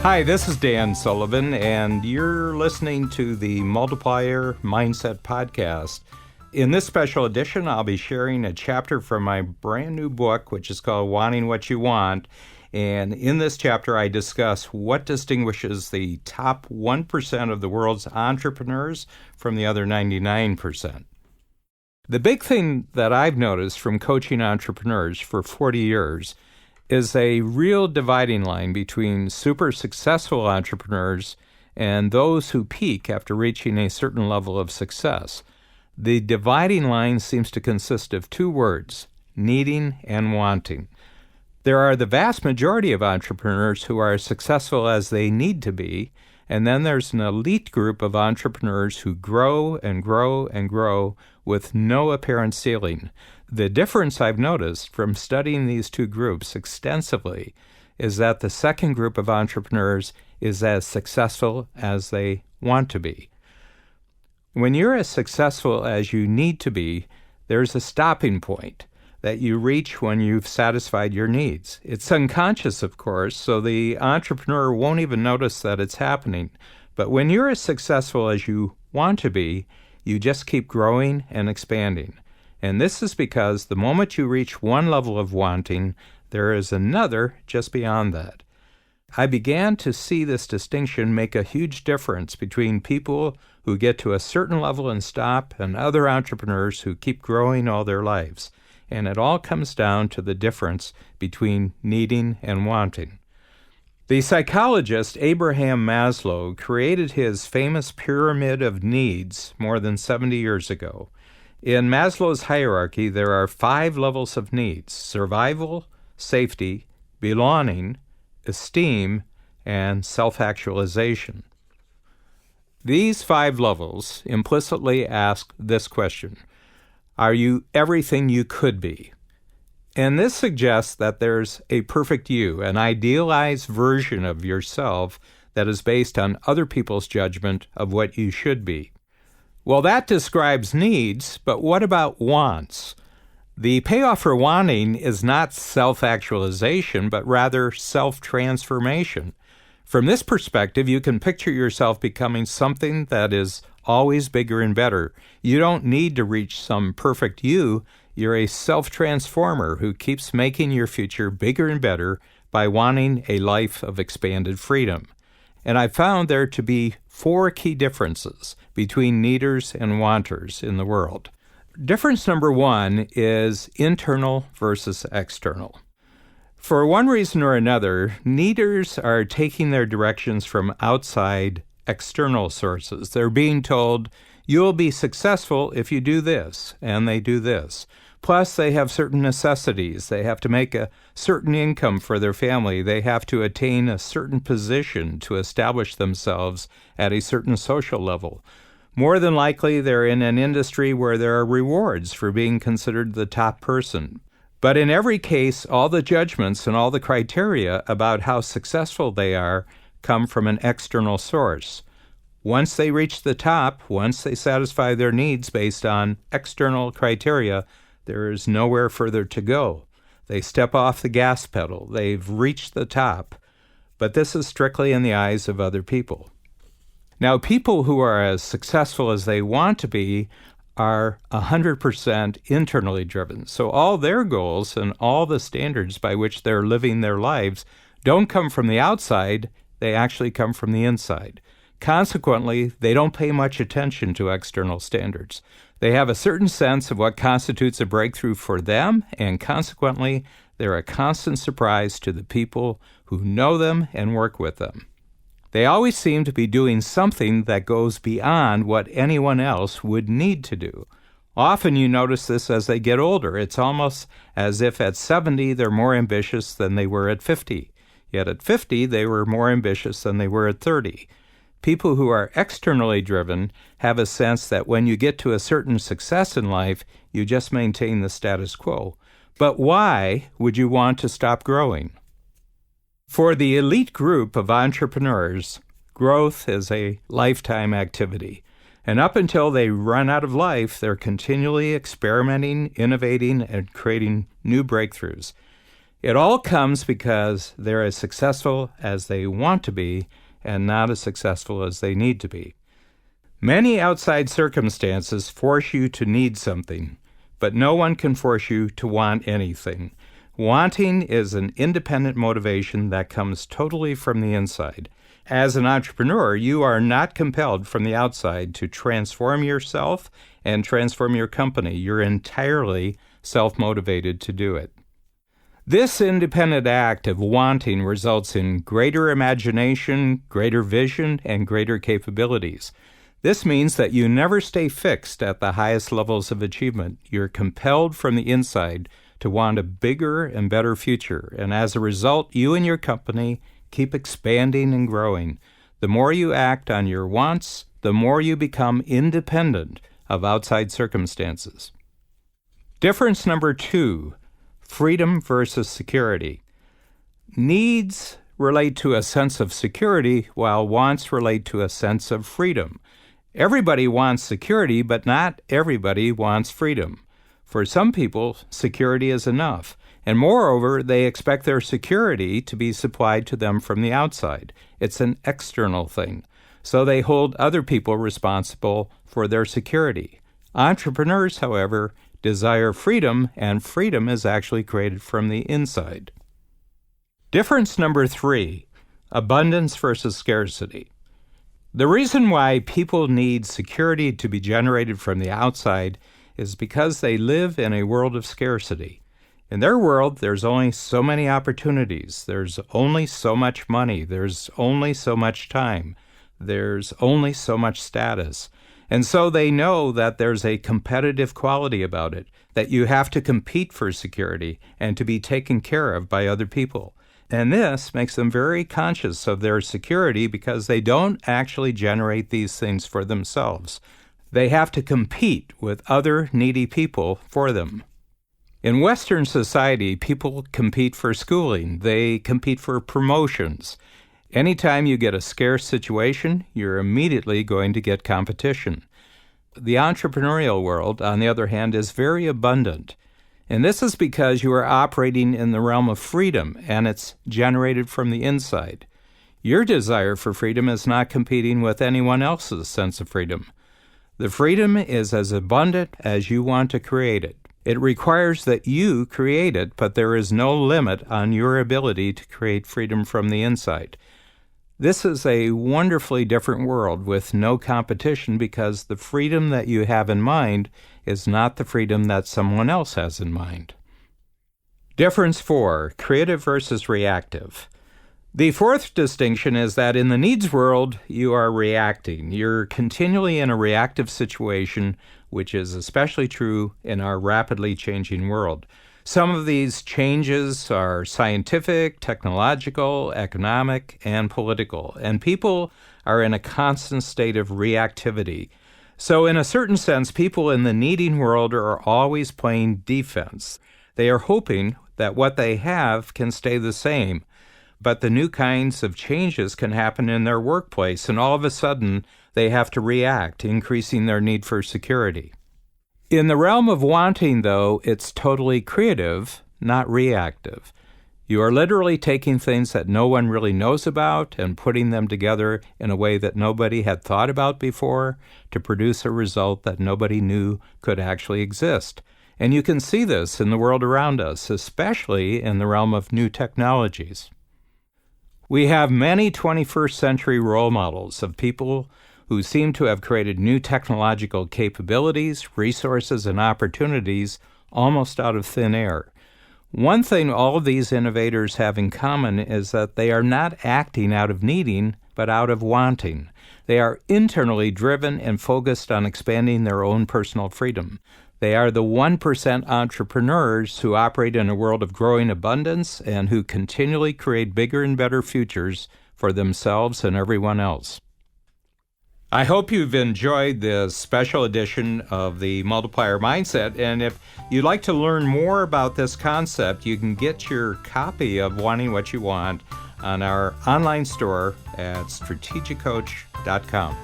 Hi, this is Dan Sullivan, and you're listening to the Multiplier Mindset Podcast. In this special edition, I'll be sharing a chapter from my brand new book, which is called Wanting What You Want. And in this chapter, I discuss what distinguishes the top 1% of the world's entrepreneurs from the other 99%. The big thing that I've noticed from coaching entrepreneurs for 40 years is a real dividing line between super successful entrepreneurs and those who peak after reaching a certain level of success. The dividing line seems to consist of two words, needing and wanting. There are the vast majority of entrepreneurs who are as successful as they need to be, and then there's an elite group of entrepreneurs who grow and grow and grow with no apparent ceiling. The difference I've noticed from studying these two groups extensively is that the second group of entrepreneurs is as successful as they want to be. When you're as successful as you need to be, there's a stopping point that you reach when you've satisfied your needs. It's unconscious, of course, so the entrepreneur won't even notice that it's happening. But when you're as successful as you want to be, you just keep growing and expanding. And this is because the moment you reach one level of wanting, there is another just beyond that. I began to see this distinction make a huge difference between people who get to a certain level and stop and other entrepreneurs who keep growing all their lives. And it all comes down to the difference between needing and wanting. The psychologist Abraham Maslow created his famous pyramid of needs more than 70 years ago. In Maslow's hierarchy, there are 5 levels of needs: survival, safety, belonging, esteem, and self-actualization. These 5 levels implicitly ask this question: are you everything you could be? And this suggests that there's a perfect you, an idealized version of yourself that is based on other people's judgment of what you should be. Well, that describes needs, but what about wants? The payoff for wanting is not self-actualization, but rather self-transformation. From this perspective, you can picture yourself becoming something that is always bigger and better. You don't need to reach some perfect you. You're a self-transformer who keeps making your future bigger and better by wanting a life of expanded freedom. And I found there to be 4 key differences between needers and wanters in the world. Difference number 1 is internal versus external. For one reason or another, needers are taking their directions from outside external sources. They're being told, you'll be successful if you do this, and they do this. Plus, they have certain necessities. They have to make a certain income for their family. They have to attain a certain position to establish themselves at a certain social level. More than likely, they're in an industry where there are rewards for being considered the top person. But in every case, all the judgments and all the criteria about how successful they are come from an external source. Once they reach the top, once they satisfy their needs based on external criteria, there is nowhere further to go. They step off the gas pedal. They've reached the top. But this is strictly in the eyes of other people. Now, people who are as successful as they want to be are 100% internally driven. So all their goals and all the standards by which they're living their lives don't come from the outside. They actually come from the inside. Consequently, they don't pay much attention to external standards. They have a certain sense of what constitutes a breakthrough for them, and consequently, they're a constant surprise to the people who know them and work with them. They always seem to be doing something that goes beyond what anyone else would need to do. Often you notice this as they get older. It's almost as if at 70 they're more ambitious than they were at 50. Yet at 50 they were more ambitious than they were at 30. People who are externally driven have a sense that when you get to a certain success in life, you just maintain the status quo. But why would you want to stop growing? For the elite group of entrepreneurs, growth is a lifetime activity. And up until they run out of life, they're continually experimenting, innovating, and creating new breakthroughs. It all comes because they're as successful as they want to be and not as successful as they need to be. Many outside circumstances force you to need something, but no one can force you to want anything. Wanting is an independent motivation that comes totally from the inside. As an entrepreneur, you are not compelled from the outside to transform yourself and transform your company. You're entirely self-motivated to do it. This independent act of wanting results in greater imagination, greater vision, and greater capabilities. This means that you never stay fixed at the highest levels of achievement. You're compelled from the inside to want a bigger and better future, and as a result, you and your company keep expanding and growing. The more you act on your wants, the more you become independent of outside circumstances. Difference number 2, freedom versus security. Needs relate to a sense of security, while wants relate to a sense of freedom. Everybody wants security, but not everybody wants freedom. For some people, security is enough, and moreover, they expect their security to be supplied to them from the outside. It's an external thing, so they hold other people responsible for their security. Entrepreneurs, however, desire freedom, and freedom is actually created from the inside. Difference number 3, abundance versus scarcity. The reason why people need security to be generated from the outside is because they live in a world of scarcity. In their world, there's only so many opportunities. There's only so much money. There's only so much time. There's only so much status. And so they know that there's a competitive quality about it, that you have to compete for security and to be taken care of by other people. And this makes them very conscious of their security because they don't actually generate these things for themselves. They have to compete with other needy people for them. In Western society, people compete for schooling. They compete for promotions. Anytime you get a scarce situation, you're immediately going to get competition. The entrepreneurial world, on the other hand, is very abundant. And this is because you are operating in the realm of freedom, and it's generated from the inside. Your desire for freedom is not competing with anyone else's sense of freedom. The freedom is as abundant as you want to create it. It requires that you create it, but there is no limit on your ability to create freedom from the inside. This is a wonderfully different world with no competition because the freedom that you have in mind is not the freedom that someone else has in mind. Difference 4, creative versus reactive. The fourth distinction is that in the needs world, you are reacting. You're continually in a reactive situation, which is especially true in our rapidly changing world. Some of these changes are scientific, technological, economic, and political, and people are in a constant state of reactivity. So in a certain sense, people in the needing world are always playing defense. They are hoping that what they have can stay the same, but the new kinds of changes can happen in their workplace, and all of a sudden they have to react, increasing their need for security. In the realm of wanting, though, it's totally creative, not reactive. You are literally taking things that no one really knows about and putting them together in a way that nobody had thought about before to produce a result that nobody knew could actually exist. And you can see this in the world around us, especially in the realm of new technologies. We have many 21st century role models of people who seem to have created new technological capabilities, resources, and opportunities almost out of thin air. One thing all of these innovators have in common is that they are not acting out of needing, but out of wanting. They are internally driven and focused on expanding their own personal freedom. They are the 1% entrepreneurs who operate in a world of growing abundance and who continually create bigger and better futures for themselves and everyone else. I hope you've enjoyed this special edition of the Multiplier Mindset, and if you'd like to learn more about this concept, you can get your copy of Wanting What You Want on our online store at strategiccoach.com.